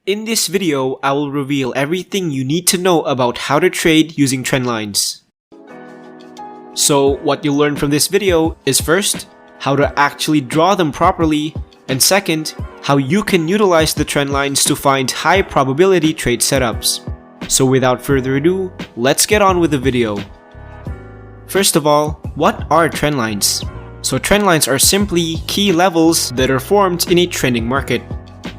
In this video, I will reveal everything you need to know about how to trade using trend lines. So what you'll learn from this video is first, how to actually draw them properly, and second, how you can utilize the trend lines to find high probability trade setups. So without further ado, let's get on with the video. First of all, what are trend lines? So trend lines are simply key levels that are formed in a trending market.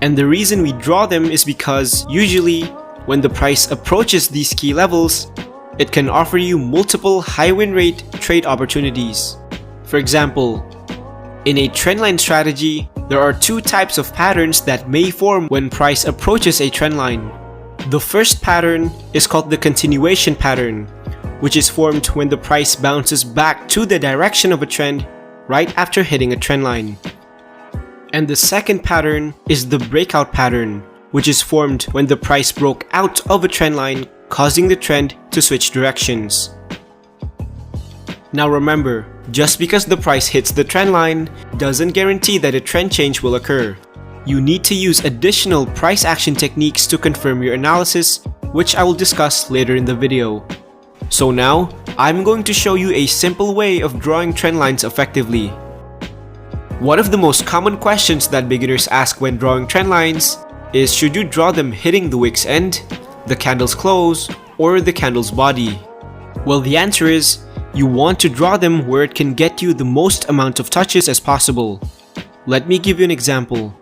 And the reason we draw them is because usually when the price approaches these key levels, it can offer you multiple high win rate trade opportunities. For example, in a trendline strategy, there are two types of patterns that may form when price approaches a trendline. The first pattern is called the continuation pattern, which is formed when the price bounces back to the direction of a trend right after hitting a trendline. And the second pattern is the breakout pattern, which is formed when the price broke out of a trend line, causing the trend to switch directions. Now remember, just because the price hits the trend line doesn't guarantee that a trend change will occur. You need to use additional price action techniques to confirm your analysis, which I will discuss later in the video. So now, I'm going to show you a simple way of drawing trend lines effectively. One of the most common questions that beginners ask when drawing trend lines is, should you draw them hitting the wick's end, the candle's close, or the candle's body? Well, the answer is, you want to draw them where it can get you the most amount of touches as possible. Let me give you an example.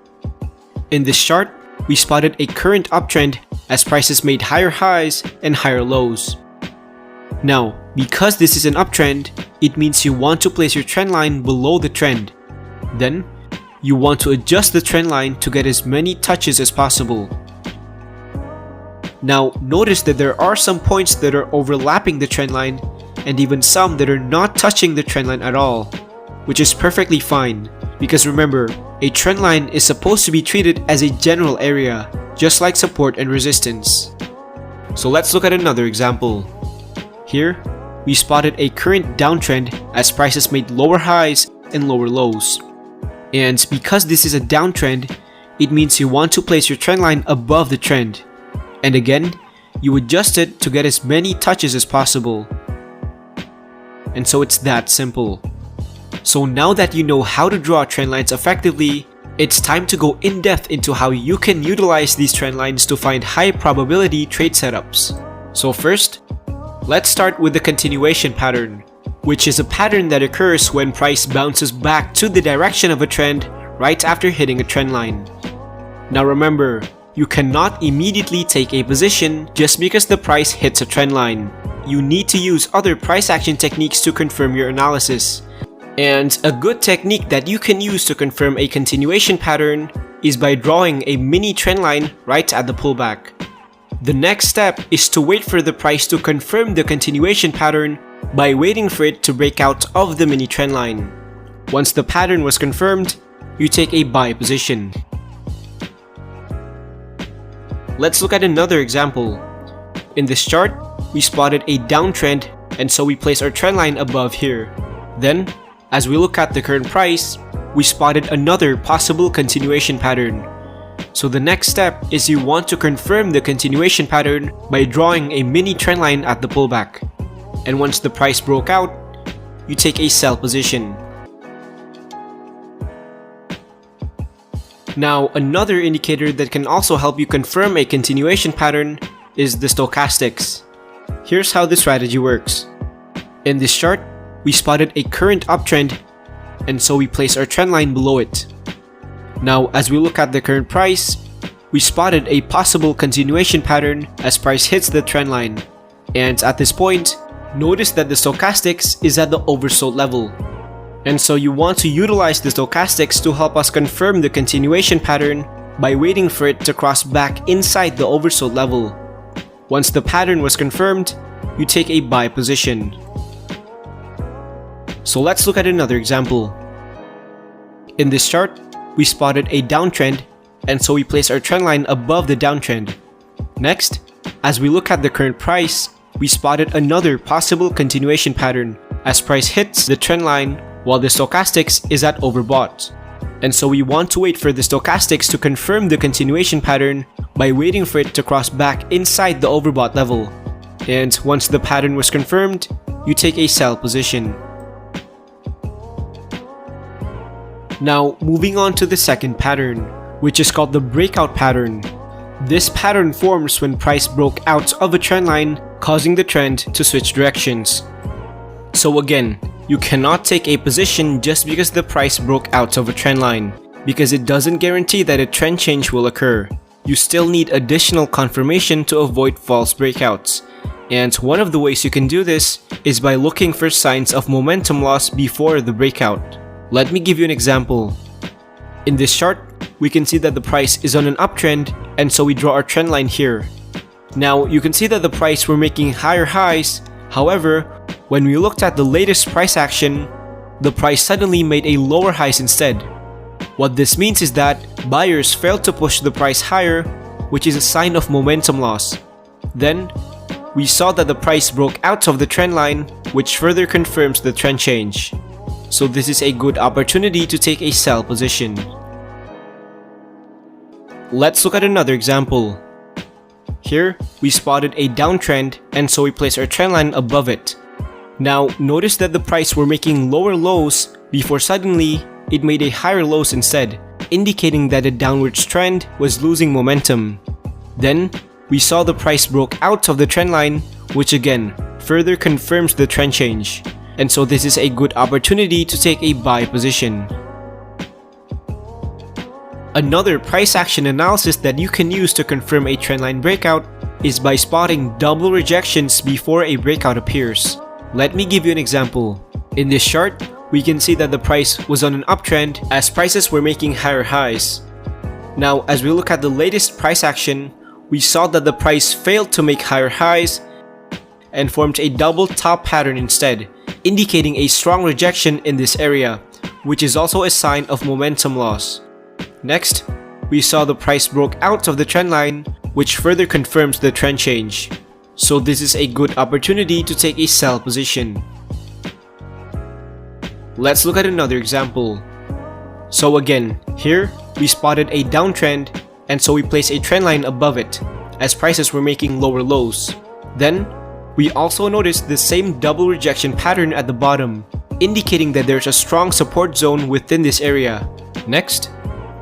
In this chart, we spotted a current uptrend as prices made higher highs and higher lows. Now, because this is an uptrend, it means you want to place your trend line below the trend. Then, you want to adjust the trend line to get as many touches as possible. Now, notice that there are some points that are overlapping the trend line and even some that are not touching the trend line at all, which is perfectly fine because remember, a trend line is supposed to be treated as a general area, just like support and resistance. So let's look at another example. Here, we spotted a current downtrend as prices made lower highs and lower lows. And because this is a downtrend, it means you want to place your trend line above the trend. And again, you adjust it to get as many touches as possible. And so it's that simple. So now that you know how to draw trend lines effectively, it's time to go in depth into how you can utilize these trend lines to find high probability trade setups. So first, let's start with the continuation pattern, which is a pattern that occurs when price bounces back to the direction of a trend right after hitting a trend line. Now remember, you cannot immediately take a position just because the price hits a trend line. You need to use other price action techniques to confirm your analysis. And a good technique that you can use to confirm a continuation pattern is by drawing a mini trend line right at the pullback. The next step is to wait for the price to confirm the continuation pattern by waiting for it to break out of the mini trend line. Once the pattern was confirmed, you take a buy position. Let's look at another example. In this chart, we spotted a downtrend and so we place our trend line above here. Then, as we look at the current price, we spotted another possible continuation pattern. So the next step is you want to confirm the continuation pattern by drawing a mini trend line at the pullback. And once the price broke out, you take a sell position. Now, another indicator that can also help you confirm a continuation pattern is the stochastics. Here's how the strategy works. In this chart, we spotted a current uptrend, and so we place our trend line below it. Now, as we look at the current price, we spotted a possible continuation pattern as price hits the trend line. And at this point, notice that the stochastics is at the oversold level. And so you want to utilize the stochastics to help us confirm the continuation pattern by waiting for it to cross back inside the oversold level. Once the pattern was confirmed, you take a buy position. So let's look at another example. In this chart, we spotted a downtrend and so we place our trend line above the downtrend. Next, as we look at the current price, we spotted another possible continuation pattern as price hits the trend line while the stochastics is at overbought. And so we want to wait for the stochastics to confirm the continuation pattern by waiting for it to cross back inside the overbought level. And once the pattern was confirmed, you take a sell position. Now, moving on to the second pattern, which is called the breakout pattern. This pattern forms when price broke out of a trend line, causing the trend to switch directions. So again, you cannot take a position just because the price broke out of a trend line, because it doesn't guarantee that a trend change will occur. You still need additional confirmation to avoid false breakouts. And one of the ways you can do this is by looking for signs of momentum loss before the breakout. Let me give you an example. In this chart, we can see that the price is on an uptrend, and so we draw our trend line here. Now, you can see that the price were making higher highs. However, when we looked at the latest price action, the price suddenly made a lower highs instead. What this means is that buyers failed to push the price higher, which is a sign of momentum loss. Then, we saw that the price broke out of the trend line, which further confirms the trend change. So this is a good opportunity to take a sell position. Let's look at another example. Here, we spotted a downtrend, and so we place our trend line above it. Now, notice that the price were making lower lows before suddenly it made a higher lows instead, indicating that the downwards trend was losing momentum. Then, we saw the price broke out of the trend line, which again further confirms the trend change. And so this is a good opportunity to take a buy position. Another price action analysis that you can use to confirm a trendline breakout is by spotting double rejections before a breakout appears. Let me give you an example. In this chart, we can see that the price was on an uptrend as prices were making higher highs. Now, as we look at the latest price action, we saw that the price failed to make higher highs and formed a double top pattern instead, indicating a strong rejection in this area, which is also a sign of momentum loss. Next, we saw the price broke out of the trend line, which further confirms the trend change. So this is a good opportunity to take a sell position. Let's look at another example. So again, here we spotted a downtrend, and so we place a trend line above it, as prices were making lower lows. Then, we also noticed the same double rejection pattern at the bottom, indicating that there's a strong support zone within this area. Next,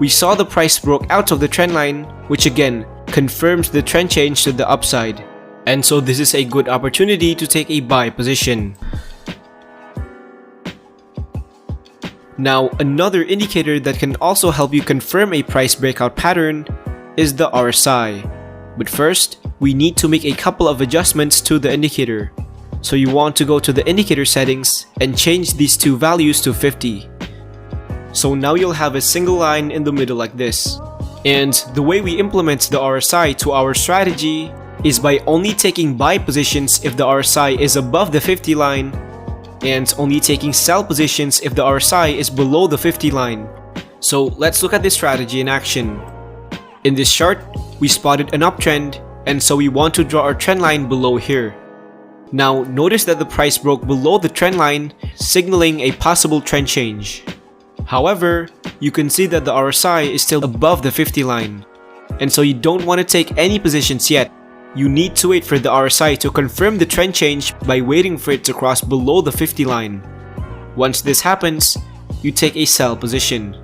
we saw the price broke out of the trend line, which again confirms the trend change to the upside. And so this is a good opportunity to take a buy position. Now, another indicator that can also help you confirm a price breakout pattern is the RSI. But first, we need to make a couple of adjustments to the indicator. So you want to go to the indicator settings and change these two values to 50. So now you'll have a single line in the middle like this. And the way we implement the RSI to our strategy is by only taking buy positions if the RSI is above the 50 line, and only taking sell positions if the RSI is below the 50 line. So let's look at this strategy in action. In this chart, we spotted an uptrend, and so we want to draw our trend line below here. Now notice that the price broke below the trend line, signaling a possible trend change. However, you can see that the RSI is still above the 50 line, and so you don't want to take any positions yet. You need to wait for the RSI to confirm the trend change by waiting for it to cross below the 50 line. Once this happens, you take a sell position.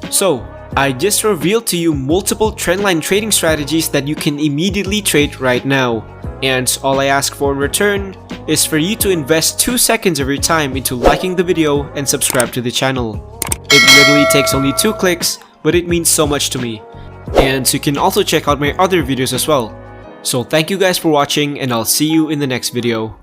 So, I just revealed to you multiple trendline trading strategies that you can immediately trade right now. And all I ask for in return is for you to invest 2 seconds of your time into liking the video and subscribe to the channel. It literally takes only 2 clicks, but it means so much to me. And you can also check out my other videos as well. So thank you guys for watching, and I'll see you in the next video.